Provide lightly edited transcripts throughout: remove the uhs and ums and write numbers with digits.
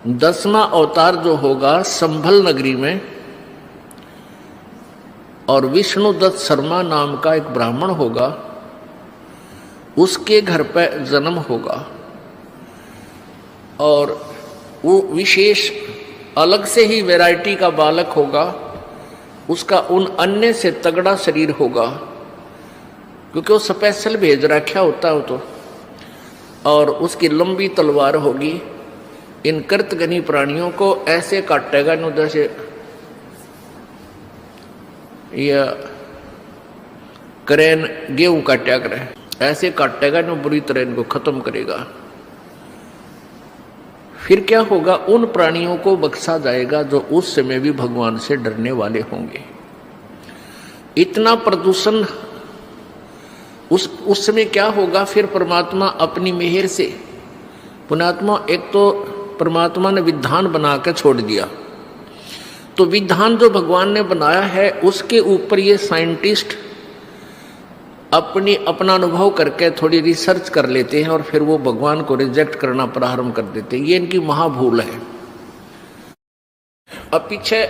10वां अवतार जो होगा संभल नगरी में, और विष्णुदत्त शर्मा नाम का एक ब्राह्मण होगा, उसके घर पर जन्म होगा। और वो विशेष अलग से ही वैरायटी का बालक होगा, उसका उन अन्य से तगड़ा शरीर होगा, क्योंकि वो स्पेशल भेज रखा होता है तो। और उसकी लंबी तलवार होगी, इन कृतघ्नी प्राणियों को ऐसे काटेगा न जैसे या करेन गेहूं काटा करे, ऐसे काटेगा न बुरी तरह इनको खत्म करेगा। फिर क्या होगा, उन प्राणियों को बख्शा जाएगा जो उस समय भी भगवान से डरने वाले होंगे। इतना प्रदूषण उस समय क्या होगा, फिर परमात्मा अपनी मेहर से, पुण्यात्मा एक तो परमात्मा ने विधान बना के छोड़ दिया, तो विधान जो भगवान ने बनाया है उसके ऊपर ये साइंटिस्ट अपना अनुभव करके थोड़ी रिसर्च कर लेते हैं और फिर वो भगवान को रिजेक्ट करना प्रारंभ कर देते हैं। ये इनकी महाभूल है। अब पीछे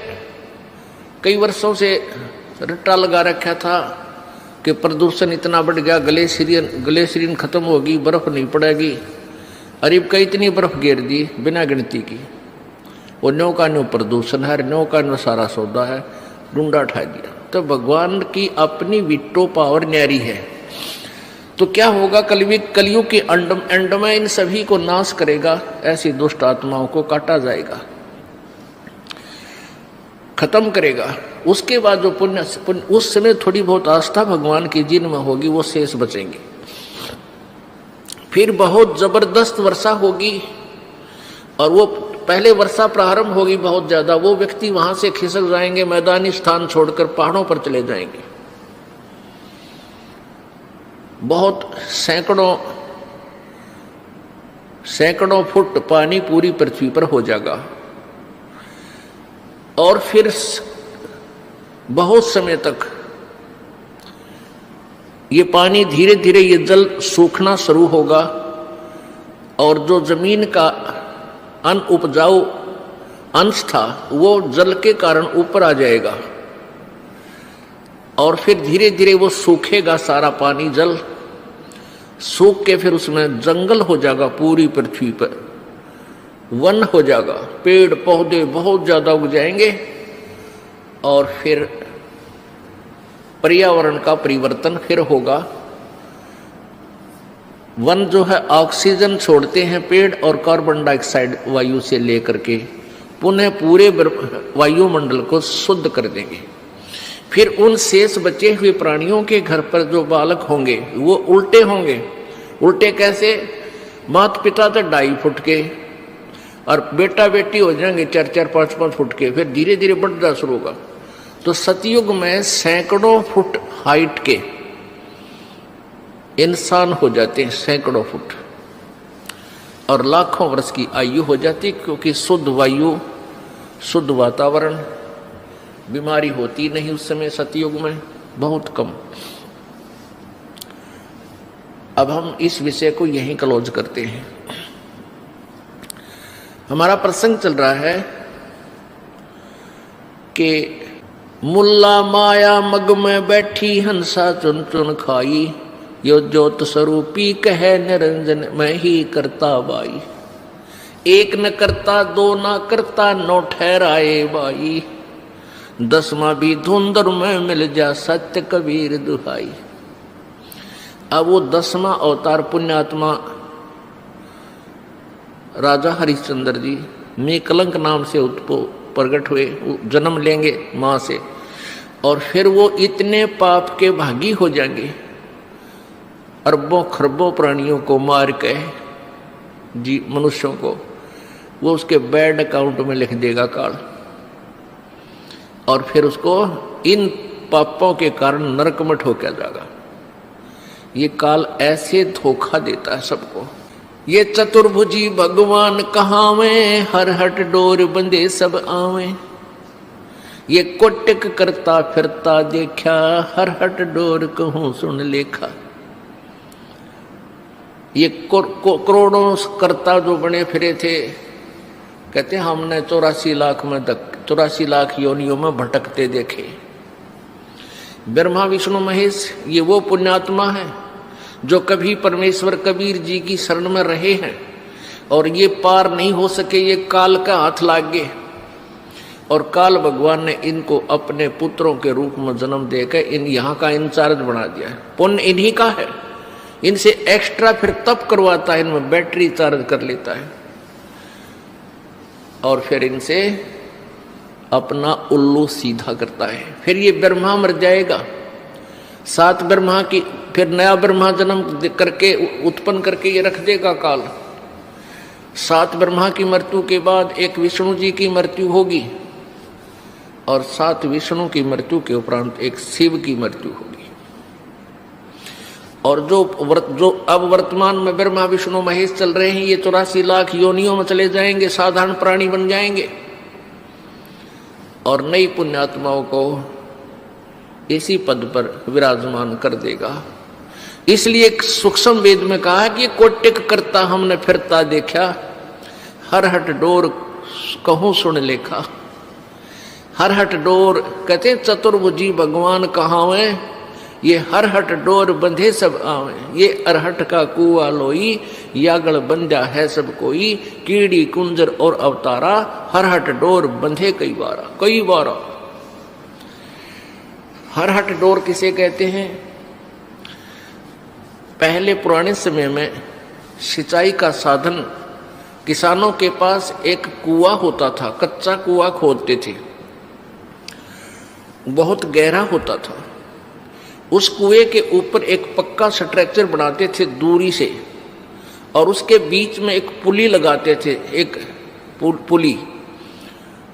कई वर्षों से रट्टा लगा रखा था कि प्रदूषण इतना बढ़ गया, ग्लेशियन खत्म होगी, बर्फ नहीं पड़ेगी। अरीब का इतनी बर्फ गिर दी बिना गिनती की, वो न्यो का न्यो प्रदूषण है, न्यो का न्यो सारा सौदा है, डूंडा उठा दिया। तो भगवान की अपनी विटो पावर न्यारी है। तो क्या होगा, कलयुग के एंड में इन सभी को नाश करेगा, ऐसी दुष्ट आत्माओं को काटा जाएगा, खत्म करेगा। उसके बाद जो पुण्य उस समय थोड़ी बहुत आस्था भगवान की जिनमें होगी वो शेष बचेंगे। फिर बहुत जबरदस्त वर्षा होगी, और वो पहले वर्षा प्रारंभ होगी बहुत ज्यादा, वो व्यक्ति वहां से खिसक जाएंगे, मैदानी स्थान छोड़कर पहाड़ों पर चले जाएंगे। बहुत सैकड़ों फुट पानी पूरी पृथ्वी पर हो जाएगा, और फिर बहुत समय तक ये पानी धीरे धीरे ये जल सूखना शुरू होगा, और जो जमीन का अनउपजाऊ अंश था वो जल के कारण ऊपर आ जाएगा, और फिर धीरे धीरे वो सूखेगा, सारा पानी जल सूख के फिर उसमें जंगल हो जाएगा, पूरी पृथ्वी पर वन हो जाएगा, पेड़ पौधे बहुत ज्यादा उग जाएंगे, और फिर पर्यावरण का परिवर्तन फिर होगा। वन जो है ऑक्सीजन छोड़ते हैं पेड़, और कार्बन डाइऑक्साइड वायु से लेकर के पुनः पूरे वायुमंडल को शुद्ध कर देंगे। फिर उन शेष बचे हुए प्राणियों के घर पर जो बालक होंगे वो उल्टे होंगे। उल्टे कैसे, माता पिता तो 2.5 फुट के, और बेटा बेटी हो जाएंगे 4-4, 5-5 फुट के, फिर धीरे धीरे बढ़ना शुरू होगा। तो सतयुग में सैकड़ों फुट हाइट के इंसान हो जाते हैं, सैकड़ों फुट, और लाखों वर्ष की आयु हो जाती, क्योंकि शुद्ध वायु, शुद्ध वातावरण, बीमारी होती नहीं उस समय सतयुग में, बहुत कम। अब हम इस विषय को यहीं क्लोज करते हैं। हमारा प्रसंग चल रहा है कि मुल्ला माया मग में बैठी हंसा चुन चुन खाई, यो ज्योत स्वरूपी कहे निरंजन मैं ही करता बाई। एक न करता दो न करता नो ठहराए बाई, 10वां भी धुंधर में मिल जा सत्य कबीर दुहाई। अब वो 10वां अवतार पुण्यात्मा राजा हरिश्चंद्र जी मेकलंक नाम से प्रकट हुए, जन्म लेंगे मां से, और फिर वो इतने पाप के भागी हो जाएंगे, अरबों खरबों प्राणियों को मार के जी मनुष्यों को वो उसके बैड अकाउंट में लिख देगा काल, और फिर उसको इन पापों के कारण नरक में ठोका जाएगा। ये काल ऐसे धोखा देता है सबको। ये चतुर्भुजी भगवान कहावे, हर हट डोर बंदे सब आवे। ये कोटिक करता फिरता देखा, हर हट डोर कहूं सुन लेखा। ये करोड़ों करता जो बने फिरे थे, कहते हैं हमने 84 लाख योनियों में भटकते देखे। ब्रह्मा विष्णु महेश ये वो पुण्यात्मा है जो कभी परमेश्वर कबीर जी की शरण में रहे हैं और ये पार नहीं हो सके, ये काल का हाथ लाग गए और काल भगवान ने इनको अपने पुत्रों के रूप में जन्म देकर इन यहाँ का इंचार्ज बना दिया है। पुण्य इन्हीं का है, इनसे एक्स्ट्रा फिर तप करवाता है, इनमें बैटरी चार्ज कर लेता है और फिर इनसे अपना उल्लू सीधा करता है। फिर ये ब्रह्मा मर जाएगा, 7 ब्रह्मा की फिर नया ब्रह्मा जन्म करके उत्पन्न करके ये रख देगा काल। 7 ब्रह्मा की मृत्यु के बाद एक विष्णु जी की मृत्यु होगी और 7 विष्णु की मृत्यु के उपरांत एक शिव की मृत्यु होगी। और जो अब वर्तमान में ब्रह्मा विष्णु महेश चल रहे हैं, ये 84 लाख योनियों में चले जाएंगे, साधारण प्राणी बन जाएंगे और नई पुण्यात्माओं को इसी पद पर विराजमान कर देगा। इसलिए एक सूक्ष्म वेद में कहा कि कोटिक करता हमने फिरता देखा, हर हट डोर कहूं सुन लेखा। हर हट डोर कहते चतुर्भुजी भगवान कहावे, ये हर हट डोर बंधे सब आवे। ये अरहट का कुआ लोई, यागल बंधा है सब कोई। कीड़ी कुंजर और अवतारा, हर हट डोर बंधे कई बारा। हर हट डोर किसे कहते हैं? पहले पुराने समय में सिंचाई का साधन किसानों के पास एक कुआं होता था, कच्चा कुआं खोदते थे, बहुत गहरा होता था। उस कुएं के ऊपर एक पक्का स्ट्रक्चर बनाते थे दूरी से और उसके बीच में एक पुली लगाते थे, एक पुली,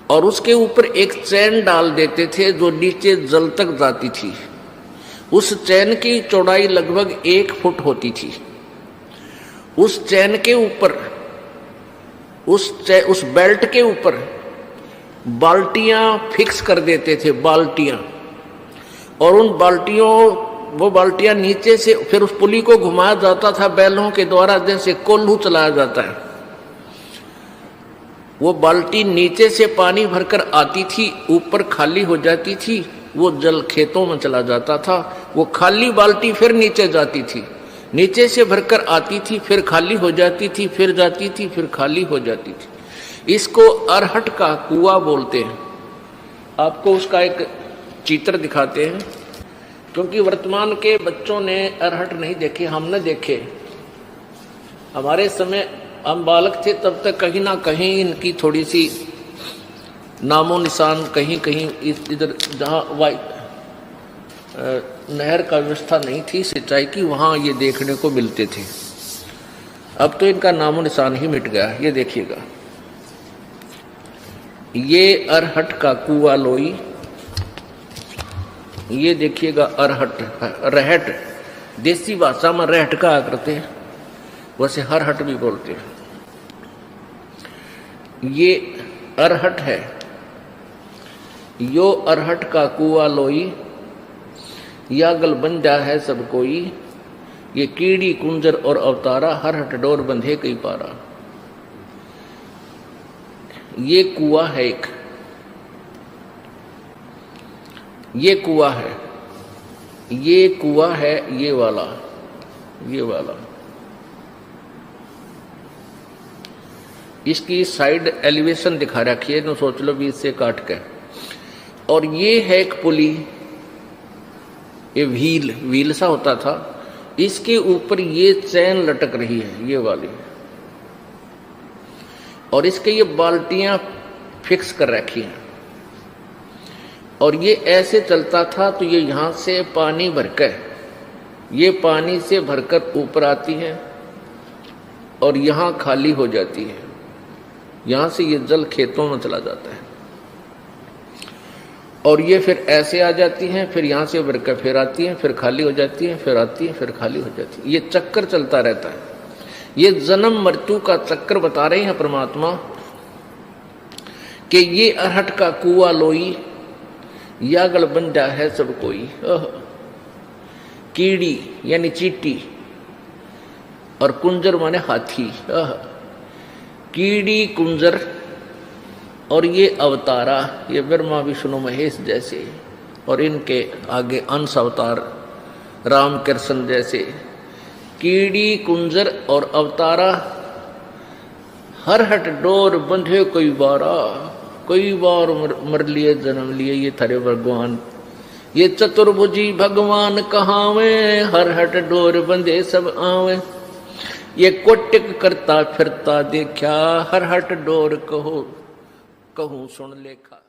और उसके ऊपर एक चैन डाल देते थे जो नीचे जल तक जाती थी। उस चैन की चौड़ाई लगभग 1 फुट होती थी। उस चैन के ऊपर उस बेल्ट के ऊपर बाल्टियां फिक्स कर देते थे, बाल्टियां, और उन वो बाल्टियां नीचे से फिर उस पुली को घुमाया जाता था बैलों के द्वारा, जैसे कोल्हू चलाया जाता है। वो बाल्टी नीचे से पानी भरकर आती थी, ऊपर खाली हो जाती थी, वो जल खेतों में चला जाता था। वो खाली बाल्टी फिर नीचे जाती थी, नीचे से भरकर आती थी, फिर खाली हो जाती थी, फिर जाती थी, फिर खाली हो जाती थी। इसको अरहट का कुआं बोलते हैं। आपको उसका एक चित्र दिखाते हैं, क्योंकि वर्तमान के बच्चों ने अरहट नहीं देखे, हमने देखे। हमारे समय हम बालक थे तब तक कहीं ना कहीं इनकी थोड़ी सी नामो निशान कहीं कहीं इधर जहाँ नहर का व्यवस्था नहीं थी सिंचाई की, वहाँ ये देखने को मिलते थे। अब तो इनका नामो निशान ही मिट गया। ये देखिएगा, ये अरहट का कुआं लोई, ये देखिएगा अरहट, रहट देसी भाषा में रहट कहा करते हैं, वैसे हरहट भी बोलते हैं। ये अरहट है, यो अरहट का कुआं लोई, यागल बंधा है सब कोई। ये कीड़ी कुंजर और अवतारा, हरहट डोर बंधे कई पारा। ये कुआं है एक, ये कुआं है, ये कुआं है, ये वाला। इसकी साइड एलिवेशन दिखा रखी है, तो सोच लो 20 से काट के। और ये है एक पुली, ये व्हील सा होता था, इसके ऊपर ये चैन लटक रही है, ये वाली, और इसके ये बाल्टियां फिक्स कर रखी हैं। और ये ऐसे चलता था, तो ये यहां से पानी भरकर, ये पानी से भरकर ऊपर आती है और यहां खाली हो जाती है। यहां से ये जल खेतों में चला जाता है और ये फिर ऐसे आ जाती हैं, फिर यहां से भरकर फिर आती हैं, फिर खाली हो जाती हैं, फिर आती हैं, फिर खाली हो जाती है। ये चक्कर चलता रहता है। ये जन्म मृत्यु का चक्कर बता रहे हैं परमात्मा कि ये अरहट का कुआं लोई, यागल बंधा है सब कोई। कीड़ी यानी चींटी और कुंजर माने हाथी। कीड़ी कुंजर और ये अवतारा, ये ब्रह्मा विष्णु महेश जैसे, और इनके आगे अंश अवतार राम कृष्ण जैसे, कीड़ी कुंजर और अवतारा, हर हट डोर बंधे कई बार मर लिए जन्म लिए ये थारे भगवान। ये चतुर्भुजी भगवान कहावे, हर हट डोर बंधे सब आवे। ये कोटिक करता फिरता देखा, हर हट डोर कहूँ सुन लेखा।